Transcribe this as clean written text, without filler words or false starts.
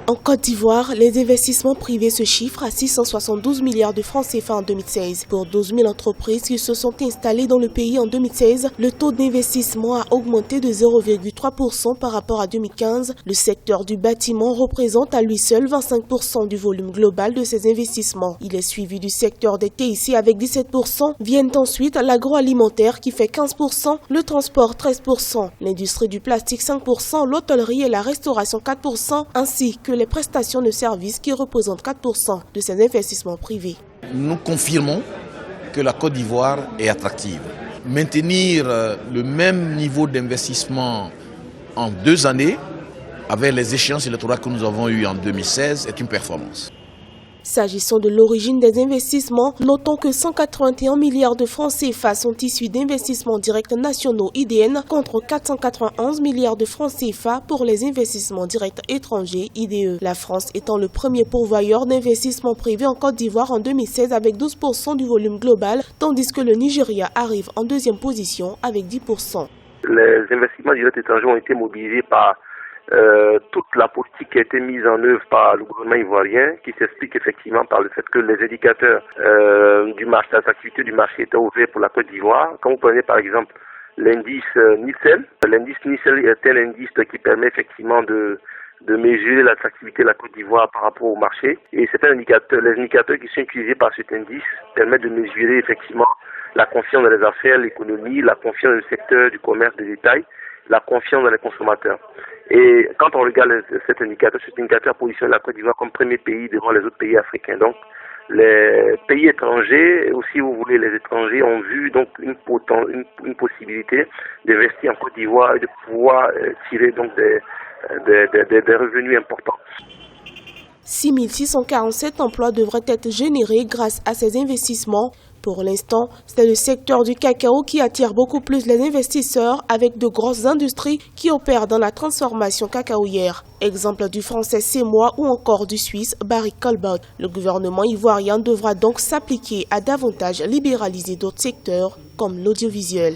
En Côte d'Ivoire, les investissements privés se chiffrent à 672 milliards de francs CFA en 2016. Pour 12 000 entreprises qui se sont installées dans le pays en 2016, le taux d'investissement a augmenté de 0,3% par rapport à 2015. Le secteur du bâtiment représente à lui seul 25% du volume global de ces investissements. Il est suivi du secteur des TIC avec 17%. Viennent ensuite l'agroalimentaire qui fait 15%, le transport 13%, l'industrie du plastique 5%, l'hôtellerie et la restauration 4%, ainsi que les prestations de services qui représentent 4% de ces investissements privés. Nous confirmons que la Côte d'Ivoire est attractive. Maintenir le même niveau d'investissement en 2 années, avec les échéances électorales que nous avons eues en 2016, est une performance. S'agissant de l'origine des investissements, notons que 181 milliards de francs CFA sont issus d'investissements directs nationaux IDN contre 491 milliards de francs CFA pour les investissements directs étrangers IDE. La France étant le premier pourvoyeur d'investissements privés en Côte d'Ivoire en 2016 avec 12% du volume global, tandis que le Nigeria arrive en deuxième position avec 10%. Les investissements directs étrangers ont été mobilisés par toute la politique qui a été mise en œuvre par le gouvernement ivoirien, qui s'explique effectivement par le fait que les indicateurs du marché, les activités du marché étaient ouverts pour la Côte d'Ivoire. Quand vous prenez par exemple l'indice Nielsen, l'indice Nielsen est un indice qui permet effectivement de mesurer l'attractivité de la Côte d'Ivoire par rapport au marché. Et c'est un indicateur, les indicateurs qui sont utilisés par cet indice permettent de mesurer effectivement la confiance dans les affaires, l'économie, la confiance dans le secteur du commerce de détail, la confiance dans les consommateurs. Et quand on regarde cet indicateur positionne la Côte d'Ivoire comme premier pays devant les autres pays africains. Donc, les pays étrangers, ou si vous voulez les étrangers, ont vu donc une possibilité d'investir en Côte d'Ivoire et de pouvoir tirer donc des revenus importants. 6 647 emplois devraient être générés grâce à ces investissements. Pour l'instant, c'est le secteur du cacao qui attire beaucoup plus les investisseurs avec de grosses industries qui opèrent dans la transformation cacaoyère. Exemple du français Semois ou encore du suisse Barrick Cobalt. Le gouvernement ivoirien devra donc s'appliquer à davantage libéraliser d'autres secteurs comme l'audiovisuel.